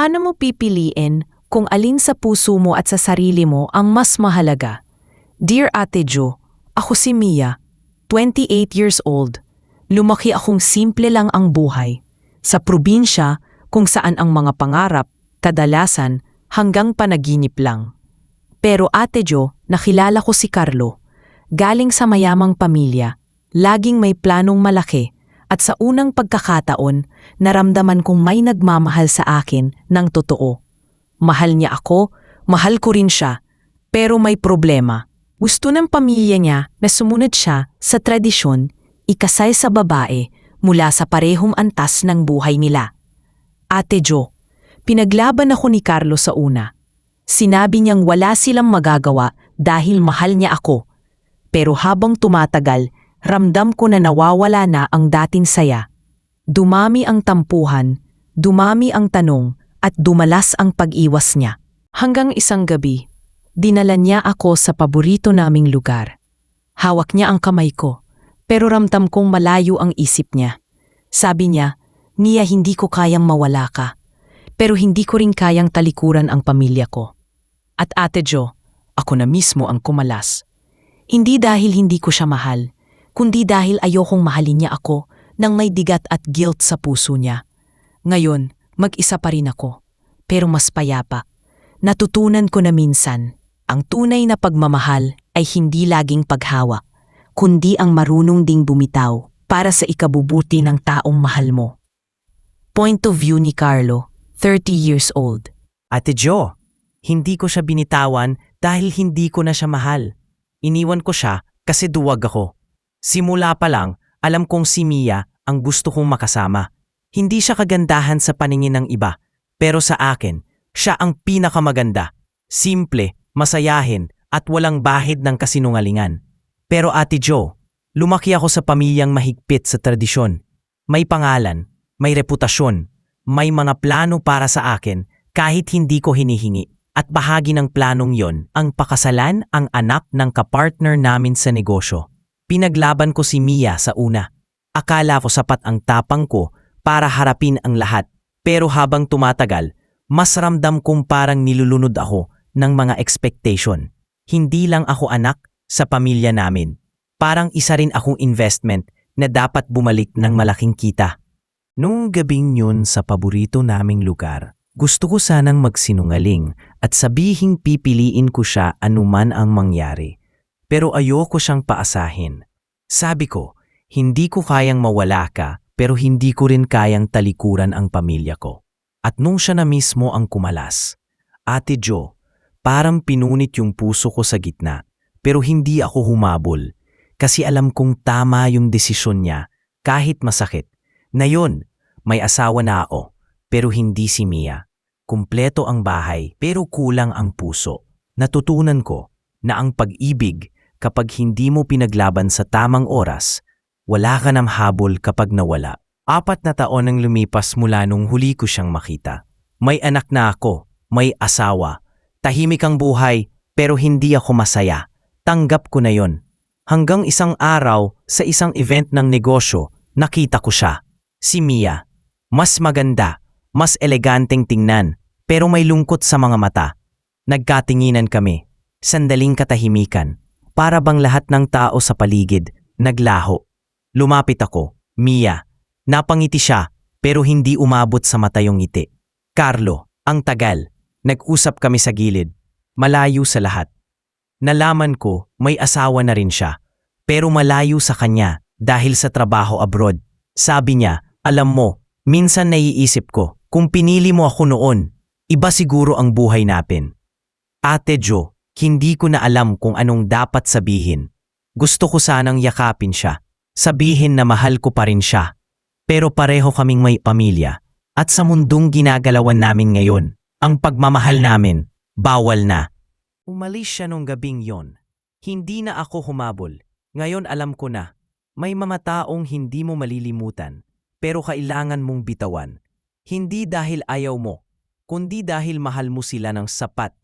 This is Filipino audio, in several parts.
Paano mo pipiliin kung alin sa puso mo at sa sarili mo ang mas mahalaga? Dear Ate Jo, ako si Mia, 28 years old. Lumaki akong simple lang ang buhay. Sa probinsya kung saan ang mga pangarap, kadalasan, hanggang panaginip lang. Pero Ate Jo, nakilala ko si Carlo. Galing sa mayamang pamilya, laging may planong malaki. At sa unang pagkakataon, naramdaman kong may nagmamahal sa akin ng totoo. Mahal niya ako, mahal ko rin siya. Pero may problema. Gusto ng pamilya niya na sumunod siya sa tradisyon, ikasal sa babae mula sa parehong antas ng buhay nila. Ate Jo, pinaglaban ako ni Carlo sa una. Sinabi niyang wala silang magagawa dahil mahal niya ako. Pero habang tumatagal, ramdam ko na nawawala na ang dating saya. Dumami ang tampuhan, dumami ang tanong, at dumalas ang pag-iwas niya. Hanggang isang gabi, dinala niya ako sa paborito naming lugar. Hawak niya ang kamay ko, pero ramdam kong malayo ang isip niya. Sabi niya, Nia, hindi ko kayang mawala ka, pero hindi ko rin kayang talikuran ang pamilya ko. At Ate Jo, ako na mismo ang kumalas. Hindi dahil hindi ko siya mahal, kundi dahil ayokong mahalin niya ako nang may digat at guilt sa puso niya. Ngayon, mag-isa pa rin ako, pero mas payapa. Natutunan ko na minsan, ang tunay na pagmamahal ay hindi laging paghawak, kundi ang marunong ding bumitaw para sa ikabubuti ng taong mahal mo. Point of view ni Carlo, 30 years old. Ate Jo, hindi ko siya binitawan dahil hindi ko na siya mahal. Iniwan ko siya kasi duwag ako. Simula pa lang, alam kong si Mia ang gusto kong makasama. Hindi siya kagandahan sa paningin ng iba, pero sa akin, siya ang pinakamaganda. Simple, masayahin, at walang bahid ng kasinungalingan. Pero Ate Jo, lumaki ako sa pamilyang mahigpit sa tradisyon. May pangalan, may reputasyon, may mga plano para sa akin kahit hindi ko hinihingi. At bahagi ng planong yon ang pakasalan ang anak ng kapartner namin sa negosyo. Pinaglaban ko si Mia sa una. Akala ko sapat ang tapang ko para harapin ang lahat. Pero habang tumatagal, mas ramdam kong parang nilulunod ako ng mga expectation. Hindi lang ako anak sa pamilya namin. Parang isa rin akong investment na dapat bumalik ng malaking kita. Noong gabing yun sa paborito naming lugar, gusto ko sanang magsinungaling at sabihing pipiliin ko siya anuman ang mangyari. Pero ayoko siyang paasahin. Sabi ko, hindi ko kayang mawala ka pero hindi ko rin kayang talikuran ang pamilya ko. At nung siya na mismo ang kumalas, Ate Jo, parang pinunit yung puso ko sa gitna pero hindi ako humabol kasi alam kong tama yung desisyon niya kahit masakit. Na yun, may asawa na ako pero hindi si Mia. Kumpleto ang bahay pero kulang ang puso. Natutunan ko na ang pag-ibig kapag hindi mo pinaglaban sa tamang oras, wala ka ng habol kapag nawala. 4 na taon ang lumipas mula nung huli ko siyang makita. May anak na ako, may asawa. Tahimik ang buhay pero hindi ako masaya. Tanggap ko na yon. Hanggang isang araw sa isang event ng negosyo, nakita ko siya. Si Mia. Mas maganda, mas eleganteng tingnan, pero may lungkot sa mga mata. Nagkatinginan kami. Sandaling katahimikan. Para bang lahat ng tao sa paligid naglaho. Lumapit ako, Mia. Napangiti siya pero hindi umabot sa mata yung ngiti. Carlo, ang tagal. Nag-usap kami sa gilid. Malayo sa lahat. Nalaman ko may asawa na rin siya. Pero malayo sa kanya dahil sa trabaho abroad. Sabi niya, alam mo, minsan naiisip ko kung pinili mo ako noon, iba siguro ang buhay natin. Ate Jo, hindi ko na alam kung anong dapat sabihin. Gusto ko sanang yakapin siya. Sabihin na mahal ko pa rin siya. Pero pareho kaming may pamilya. At sa mundong ginagalawan namin ngayon, ang pagmamahal namin, bawal na. Umalis siya nung gabing yon. Hindi na ako humabol. Ngayon alam ko na, may mga taong hindi mo malilimutan, pero kailangan mong bitawan. Hindi dahil ayaw mo, kundi dahil mahal mo sila ng sapat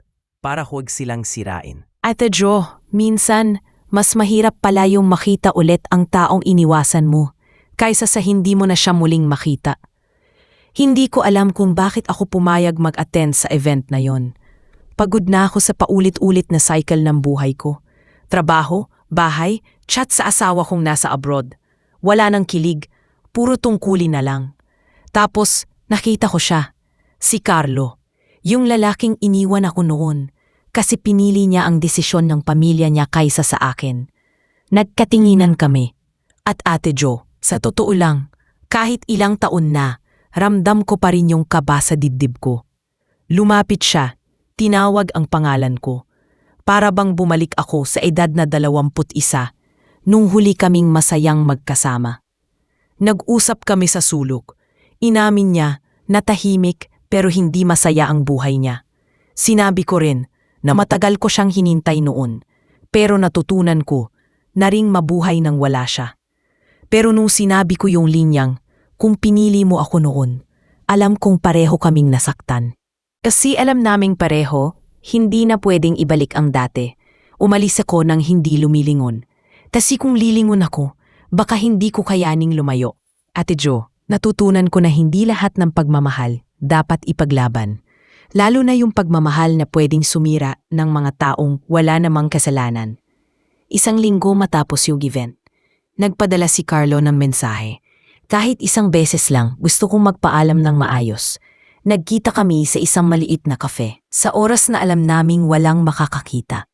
para huwag silang sirain. Ate Jo, minsan, mas mahirap pala yung makita ulit ang taong iniwasan mo, kaysa sa hindi mo na siya muling makita. Hindi ko alam kung bakit ako pumayag mag-attend sa event na yon. Pagod na ako sa paulit-ulit na cycle ng buhay ko. Trabaho, bahay, chat sa asawa kong nasa abroad. Wala nang kilig, puro tungkulin na lang. Tapos, nakita ko siya, si Carlo. Yung lalaking iniwan ako noon kasi pinili niya ang desisyon ng pamilya niya kaysa sa akin. Nagkatinginan kami. At Ate Jo, sa totoo lang, kahit ilang taon na, ramdam ko pa rin yung kaba sa dibdib ko. Lumapit siya, tinawag ang pangalan ko. Para bang bumalik ako sa edad na 21 nung huli kaming masayang magkasama. Nag-usap kami sa sulok. Inamin niya na tahimik pero hindi masaya ang buhay niya. Sinabi ko rin na matagal ko siyang hinintay noon, pero natutunan ko na ring mabuhay nang wala siya. Pero nung sinabi ko yung linyang, kung pinili mo ako noon, alam kong pareho kaming nasaktan. Kasi alam naming pareho, hindi na pwedeng ibalik ang dati. Umalis ako nang hindi lumilingon. Kasi kung lilingon ako, baka hindi ko kayaning lumayo. Ate Jo, natutunan ko na hindi lahat ng pagmamahal dapat ipaglaban. Lalo na yung pagmamahal na pwedeng sumira ng mga taong wala namang kasalanan. Isang linggo matapos yung event, nagpadala si Carlo ng mensahe. Kahit isang beses lang, gusto kong magpaalam ng maayos. Nagkita kami sa isang maliit na kafe, sa oras na alam naming walang makakakita.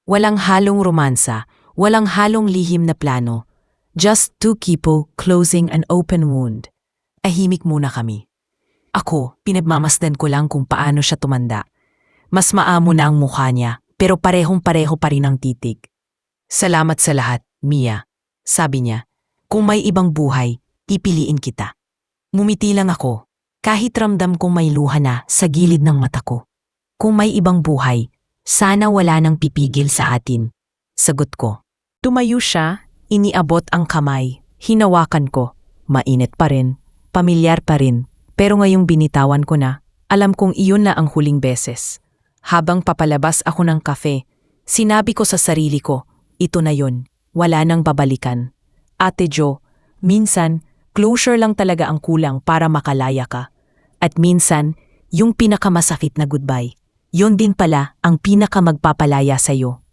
Walang halong romansa, walang halong lihim na plano. Just two people closing an open wound. Ahimik muna kami. Ako, pinagmamasdan ko lang kung paano siya tumanda. Mas maamo na ang mukha niya, pero parehong-pareho pa rin ang titig. Salamat sa lahat, Mia. Sabi niya, kung may ibang buhay, pipiliin kita. Ngumiti lang ako, kahit ramdam kong may luha na sa gilid ng mata ko. Kung may ibang buhay, sana wala nang pipigil sa atin. Sagot ko. Tumayo siya, iniabot ang kamay, hinawakan ko. Mainit pa rin, pamilyar pa rin, pero ngayong binitawan ko na, alam kong iyon na ang huling beses. Habang papalabas ako ng kafe, sinabi ko sa sarili ko, ito na yun, wala nang babalikan. Ate Jo, minsan, closure lang talaga ang kulang para makalaya ka. At minsan, yung pinakamasakit na goodbye, yun din pala ang pinakamagpapalaya sa'yo.